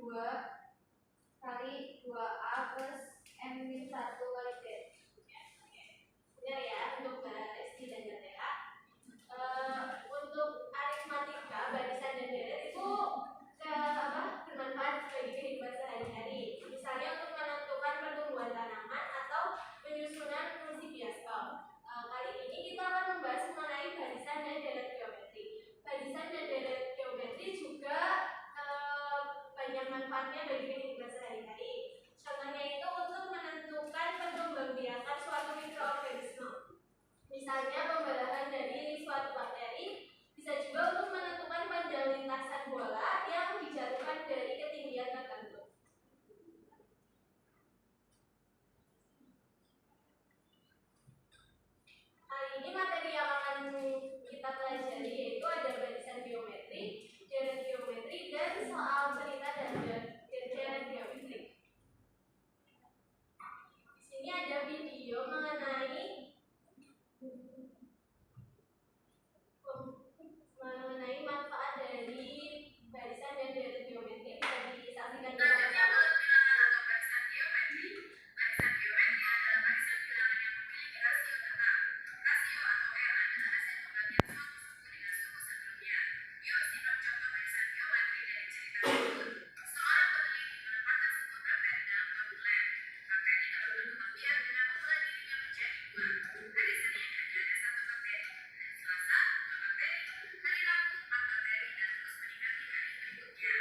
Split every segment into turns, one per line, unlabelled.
2 kali 2A plus M-1 kali Z. Benar ya, untuk Resti dan Gatera. Untuk aritmatika barisan dan deret itu bermanfaat bagi kehidupan sehari-hari. Misalnya untuk menentukan pertumbuhan tanaman atau penyusunan fungsi bioskop. Kali ini kita akan membahas mengenai barisan dan deret geometri. Barisan dan deret geometri juga banyak manfaatnya bagi kehidupan sehari-hari. Contohnya itu untuk menentukan perkembangbiakan suatu mikroorganisme. Misalnya pembelahan dari suatu bakteri, bisa juga untuk menentukan panjang lintasan bola yang dijatuhkan dari ketinggian tertentu. Kali ini materi yang akan kita pelajari yaitu ada barisan geometri, deret geometri, dan soal cerita dan deret geometri. Di sini ada video mengenai manfaat dari barisan dan deret geometri. Bisa disaksikan bersama-sama.
Barisan geometri adalah barisan bilangan yang memiliki rasio tetap. Rasio atau R adalah hasil pembagian suatu suku dengan suku sebelumnya. Yuk simak contoh barisan geometri dari cerita berikut. Seorang peneliti menempatkan sebuah bakteri dalam tabung lab. Bakteri berbentuk biak dengan memulai dirinya menjadi 2. Hari Senin hanya ada 1 bakteri. Hari Selasa 2 bakteri. Hari Rabu 4 bakteri dan terus meningkat di hari berikutnya.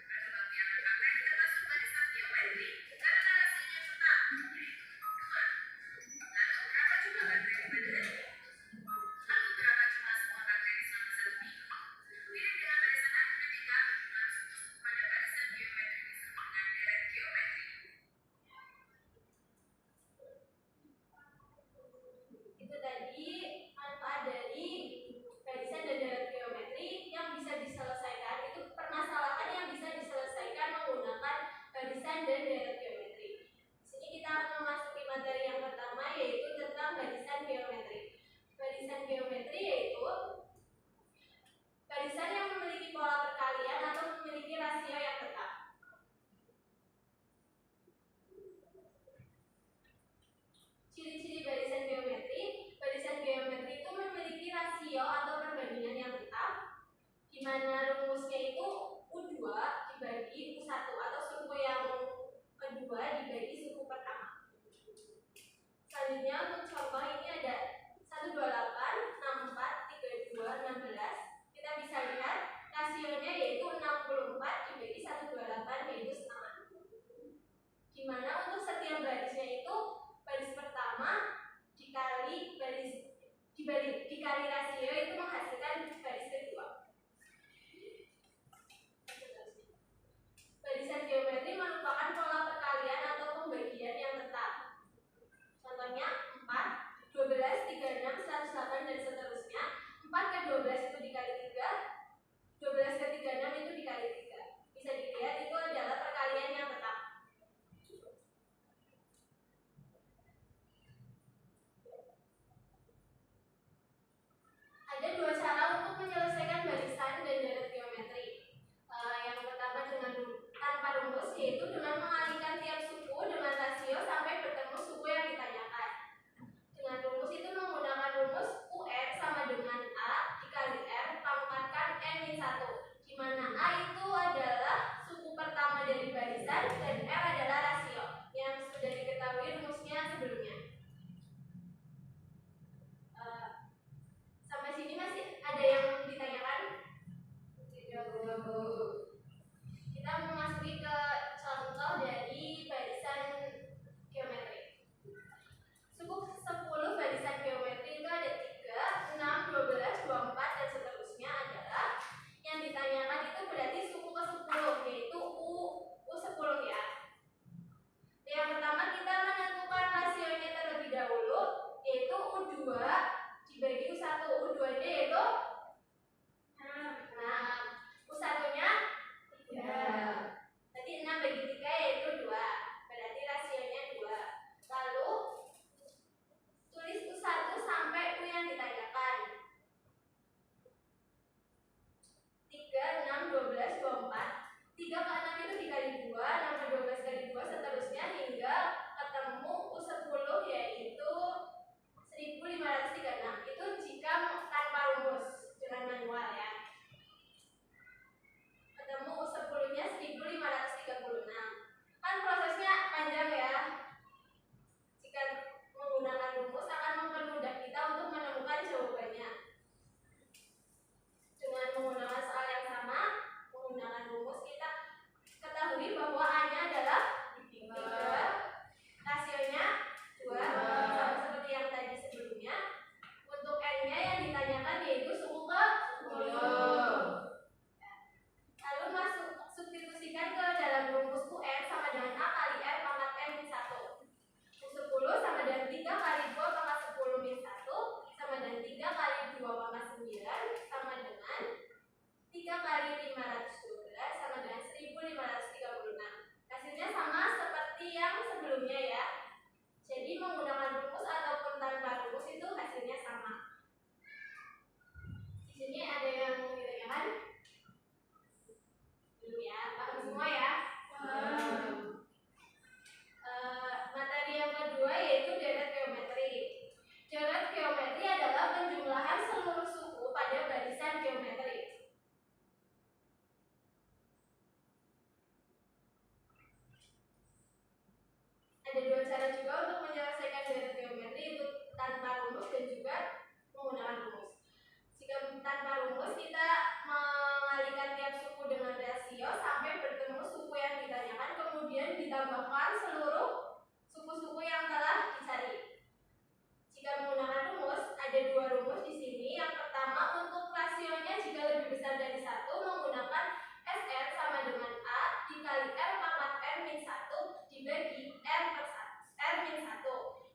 Perkembangbiakan bakteri termasuk barisan geometri karena rasionya tetap, yaitu 2. Lalu berapa jumlah bakteri pada hari ini? Lalu berapa jumlah semua bakteri selama 1 minggu? Mirip dengan barisan aritmatika, penjumlahan suku-suku pada barisan geometri disebut dengan deret geometri.
Itu tadi manfaat dari barisan dan deret geometri yang bisa diselesaikan. Itu permasalahan yang bisa diselesaikan menggunakan barisan dan deret geometri. Di sini kita akan memasuki materi yang pertama yaitu tentang barisan geometri. Barisan geometri yaitu barisan yang memiliki pola perkalian atau memiliki rasio yang tetap. Ciri-ciri barisan geometri. Barisan geometri itu memiliki rasio atau perbandingan yang tetap, di mana rumusnya itu U2 dibagi U1 atau suku yang kedua dibagi suku pertama. Selanjutnya untuk contoh ini ada 128, 64, 32, 16. Kita bisa lihat rasionya yaitu 64 dibagi 128 yaitu setengah. Di mana untuk setiap barisnya itu baris pertama dikali rasio itu menghasilkan baris kedua. Barisan geometri merupakan pola perkalian atau pembagian yang tetap. Contohnya 4, 12, 36, 108 dan seterusnya. 4 ke 12 itu dikali 3, 12 ke 36 itu dikali 3. Bisa dilihat itu adalah perkalian yang tetap. Ada 2 cara untuk menyelesaikan menggunakan seluruh suku pada barisan geometris. Ada dua cara juga untuk menyelesaikan deret geometri, itu tanpa rumus dan juga menggunakan rumus. Jika tanpa rumus, kita mengalihkan tiap suku dengan rasio sampai bertemu suku yang ditanyakan, kemudian ditambahkan seluruh suku-suku yang telah dicari. Jika menggunakan rumus, ada dua rumus di sini. Yang pertama, untuk rasionya jika lebih besar dari 1, menggunakan SR sama dengan A dikali R pangkat R min 1 dibagi R per 1, R min 1.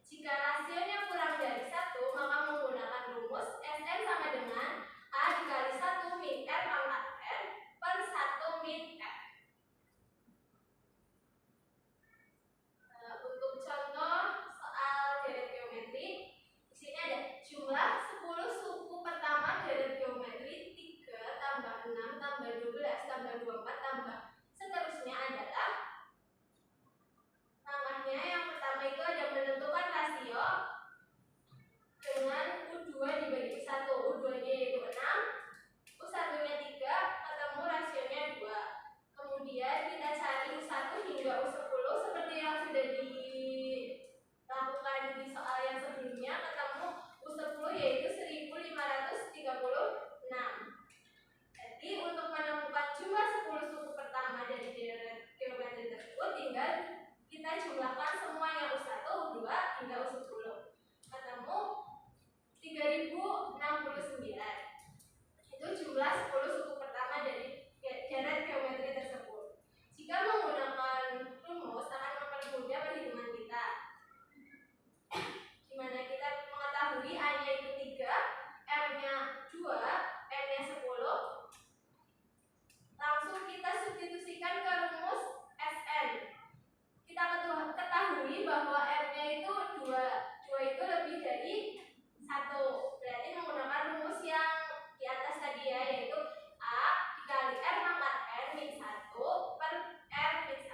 Jika rasionya kurang dari 1, maka menggunakan rumus SN sama dengan A dikali 1 min R pangkat R per 1 min R. Untuk contoh soal deret geometri, di sini ada jumlah 10 suku pertama deret geometri 3 tambah 6 tambah 12 tambah 24 tambah seterusnya adalah. Namanya yang pertama itu ada menentukan rasio dengan U2 dibagi 1. U2 nya yaitu 6, U1 nya 3, ketemu rasionya 2. Kemudian kita cari U1 hingga U10 seperti yang sudah dilakukan di soal yang sebelumnya. Ketemu U10 yaitu 1536. Jadi untuk menemukan jumlah 10 suku pertama dari deret geometri tersebut, tinggal kita jumlahkan semuanya U1, U2 hingga U10. Ketemu 3069. Itu jumlah 10 suku pertama dari deret geometri tersebut. Jika menggunakan rumus akan mempermudah perhitungan kita, di mana kita mengetahui A-nya itu 3, R-nya 2, N-nya 10. Langsung kita substitusikan ke rumus SN. Kita ketahui bahwa R-nya itu 2 itu lebih dari 1. Berarti menggunakan rumus yang di atas tadi ya, yaitu A dikali R pangkat R min 1 per R min 1.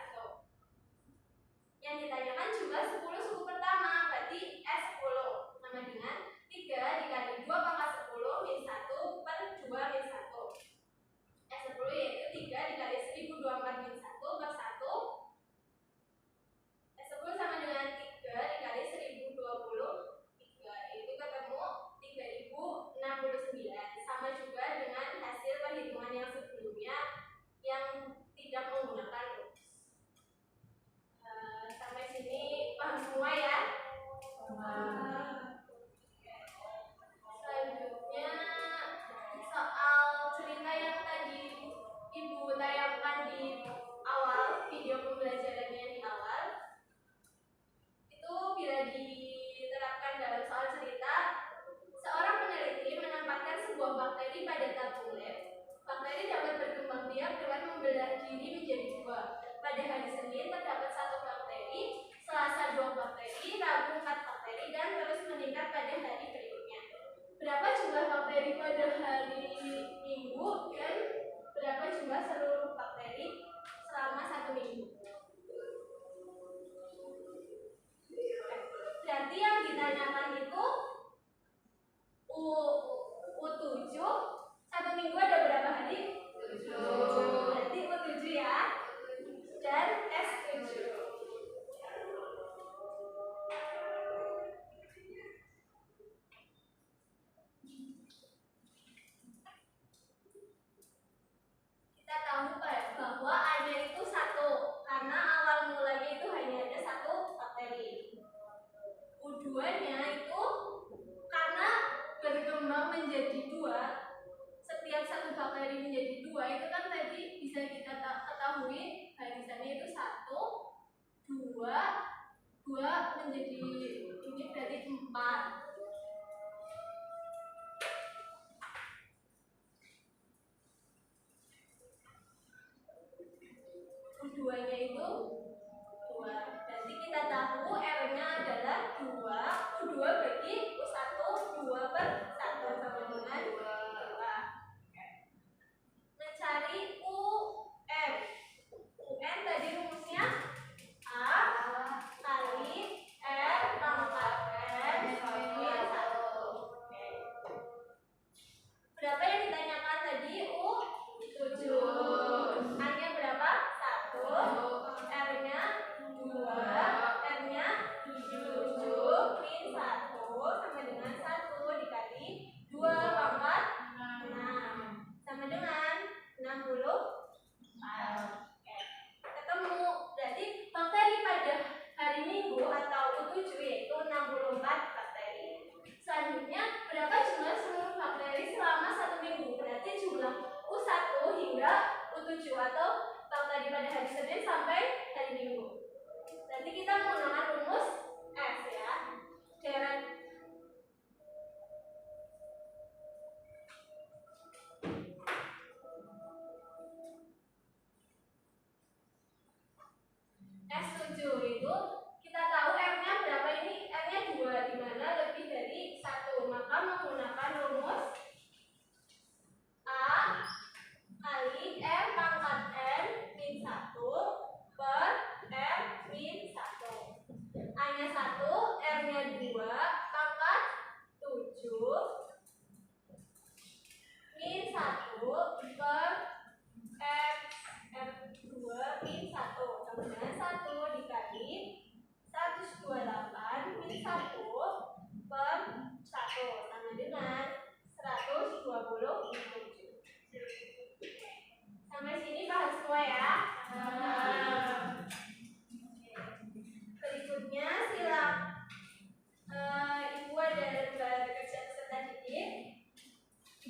Yang ditanyakan jumlah 10 suku pertama, berarti S10 sama dengan 3 dikali 2 pangkat 10 min 1 per 2 min 1. S10 yaitu 3 dikali 1024 min 1 per 1. S10 sama dengan 3 dikali 1023, itu ketemu 3069. Sama juga dengan hasil perhitungan yang sebelumnya yang tidak menggunakan rumus. Sampai sini paham semua ya? Selanjutnya soal cerita yang tadi Ibu tayangkan di awal, video pembelajarannya di awal, itu bila diterapkan dalam soal cerita, seorang peneliti menempatkan sebuah bakteri pada tabung lab. Bakteri dapat berkembang biak dengan membelah diri menjadi 2. Pada hari Senin terdapat 1 bakteri, Selasa 2 bakteri, Rabu 4 bakteri, dan terus meningkat pada hari berikutnya. Berapa jumlah bakteri pada hari Minggu dan berapa jumlah seluruh bakteri selama 1 minggu? Berarti yang ditanyakan itu U7, 1 minggu ada berapa hari? 7. Berarti U7 ya. Dan S7. Kita tahu bahwa A-nya itu 1 karena awal mulanya itu hanya ada 1 bakteri. U2-nya itu karena berkembang menjadi 2, setiap 1 bakteri menjadi 2, itu kan tadi bisa kita ketahui barisannya itu 1, 2, 2 menjadi ini berarti 4. U2-nya itu 2. Berarti kita tahu R-nya adalah 2. U2 bagi U1, 2 per 1 sama dengan 2. Mencari UN. UN tadi rumusnya A kali R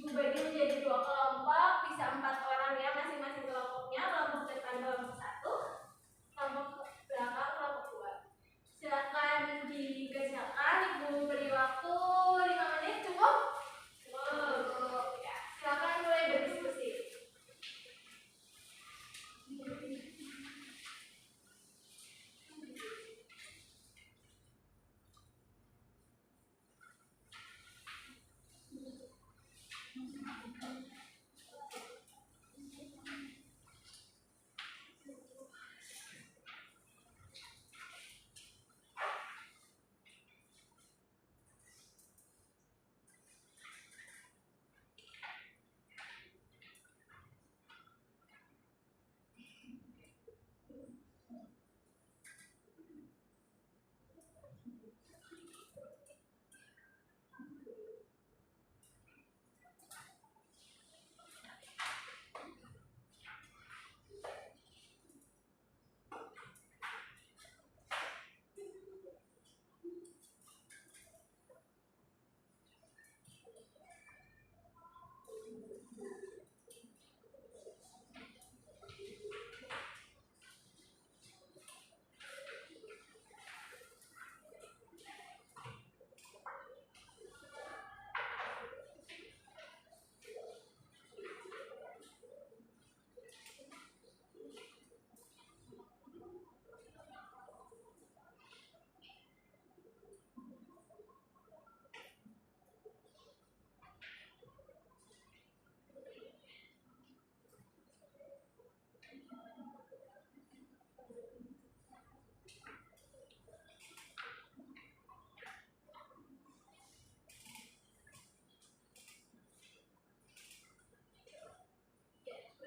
dibagi menjadi 2 kelompok, bisa 4 orang ya masing-masing kelompoknya. Kelompok depan kelompok 1, kelompok belakang kelompok 2. Silakan dikerjakan. Ibu beri waktu 5 menit, cukup? Cukup. Ya, silakan mulai berdiskusi.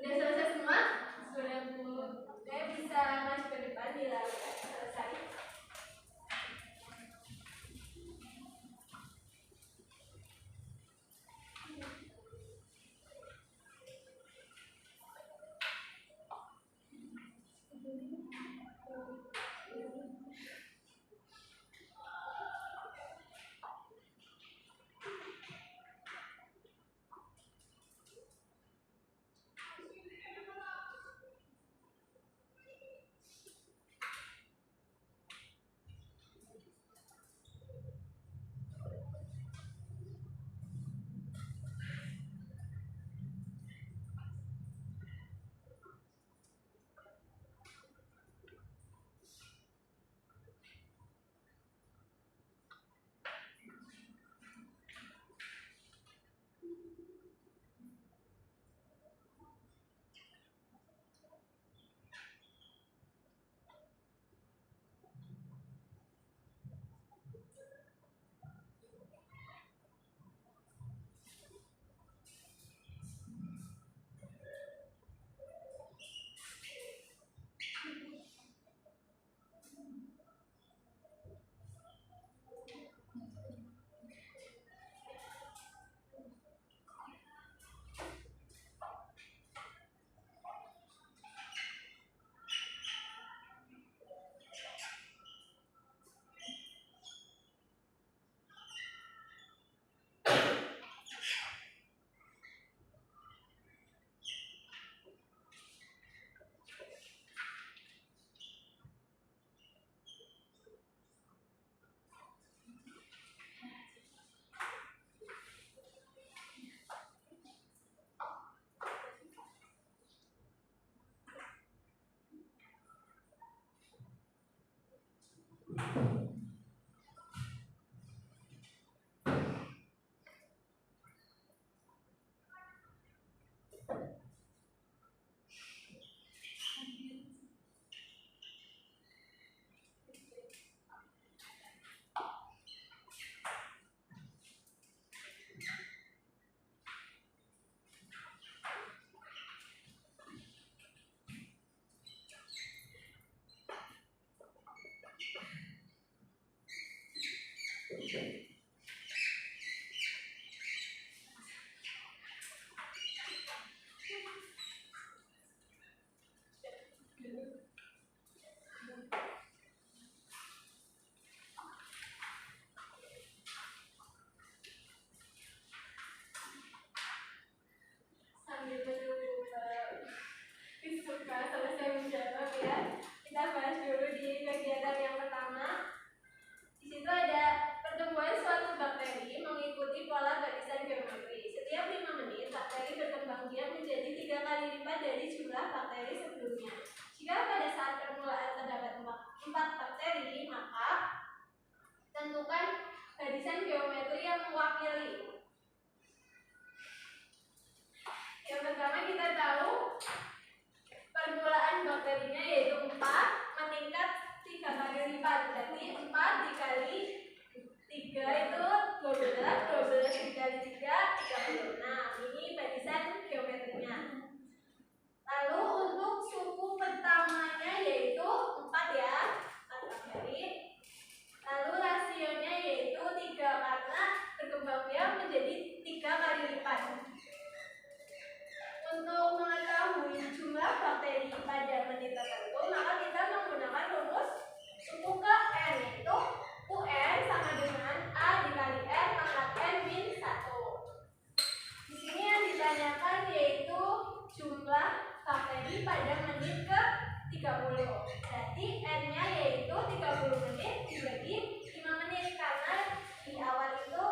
Sudah selesai semua? Sudah, Bu. Oke, bisa maju ke depan bila sudah selesai. dari jumlah bakteri sebelumnya. Jika pada saat permulaan terdapat 4 bakteri, maka tentukan barisan geometri yang mewakili. Yang pertama kita tahu permulaan bakterinya yaitu 4 meningkat 3 kali lipat. Berarti 4 dikali 3 itu 12, 12 dikali 3 36. Ini barisan geometrinya. Lalu untuk suku pertamanya yaitu 4 ya, 4 bakteri. Lalu rasionya yaitu 3 karena berkembang biak menjadi 3 kali lipat. Untuk mengetahui jumlah bakteri pada menit tertentu, maka kita menggunakan rumus suku ke N, yaitu UN sama dengan A dikali N pangkat N min 1. Di sini yang ditanyakan yaitu jumlah bakteri pada menit ke 30. Berarti N-nya yaitu 30 menit dibagi 5 menit, karena di awal itu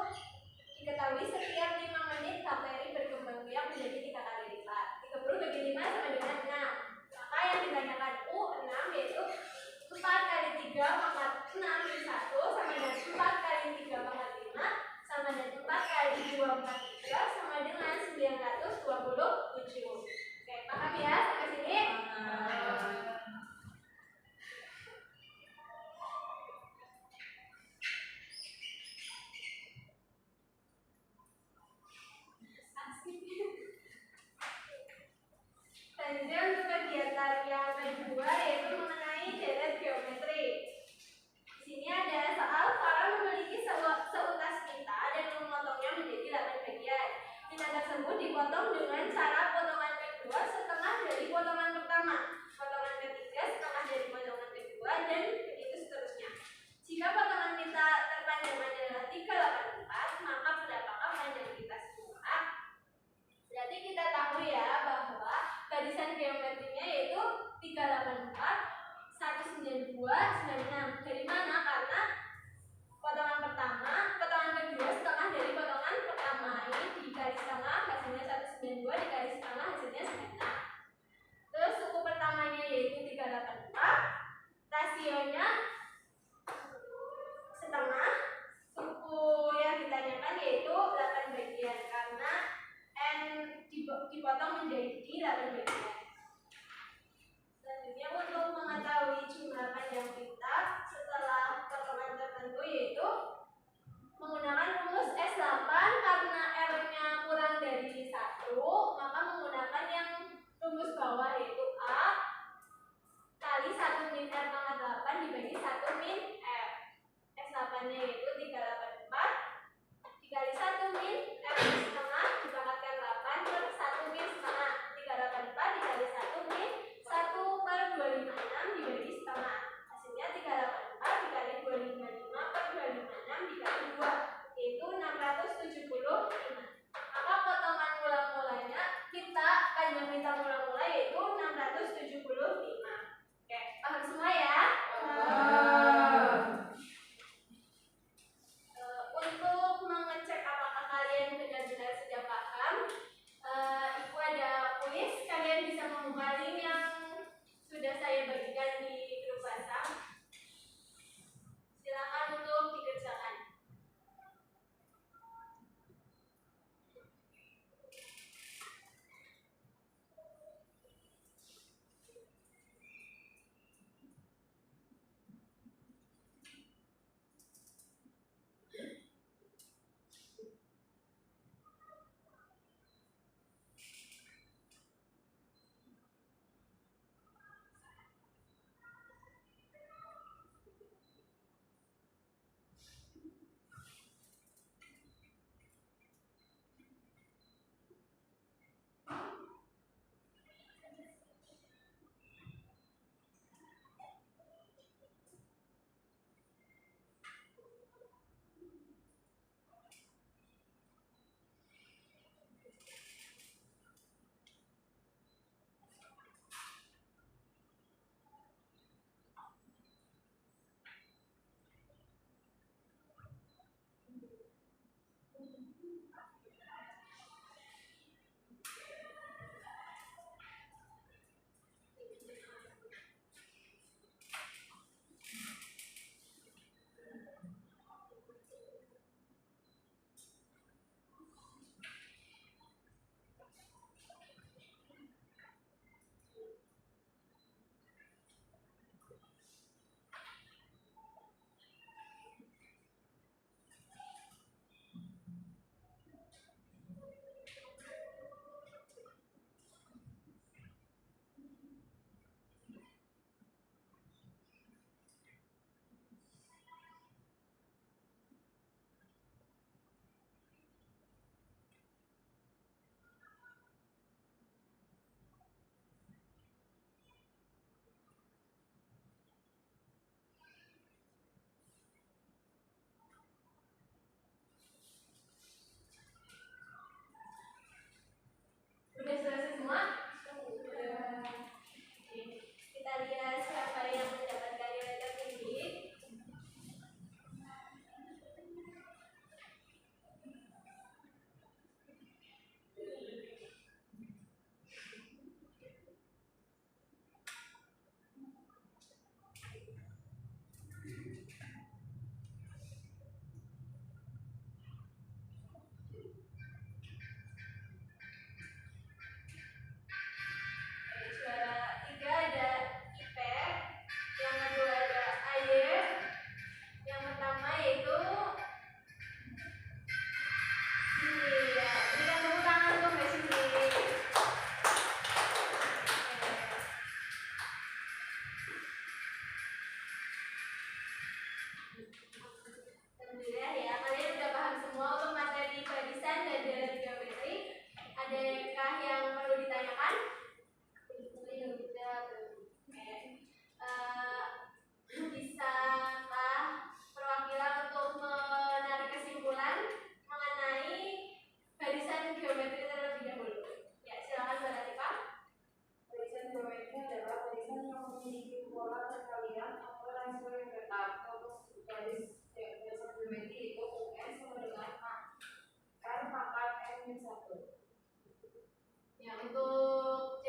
diketahui setiap 5 menit bakteri berkembang biak menjadi 3 kali lipat. 30 bagi 5 sama dengan 6. Maka yang ditanyakan U6 yaitu 4 kali 3 pangkat 6 min 1 sama dengan 4 kali 3 pangkat 5 sama dengan 4 kali 2 pangkat 3 sama dengan 927. Oke, paham ya sampai sini? Selanjutnya untuk kegiatan yang kedua yaitu mengenai deret geometri. Di sini ada soal Farah memiliki seutas pita dan memotongnya menjadi 8 bagian. Pita tersebut dipotong dengan cara potongan kedua setengah dari potongan pertama, potongan ketiga setengah dari potongan kedua, dan begitu seterusnya. Jika potongan pita terpanjang adalah 384, maka berapakah panjang pita semua? Berarti kita tahu ya bahwa barisan geometrinya yaitu 384, 192, 96. Dari mana? Karena potongan pertama, potongan kedua setengah dari potongan pertama. Ini dikali setengah hasilnya 192, dikali setengah hasilnya 96. Terus suku pertamanya yaitu 384, rasionya setengah. Suku yang ditanyakan yaitu 8 bagian karena N dipotong menjadi 8 bagian. Selanjutnya untuk mengetahui jumlah panjang pita setelah potongan tertentu yaitu menggunakan rumus S8. Karena R-nya kurang dari 1, maka menggunakan yang rumus bawah yaitu A kali 1 min R pangkat 8 dibagi 1 min R. S8-nya yaitu 384 dikali 1 min R setengah dipangkatkan 8 per 1 min setengah. 384 dikali Ya, untuk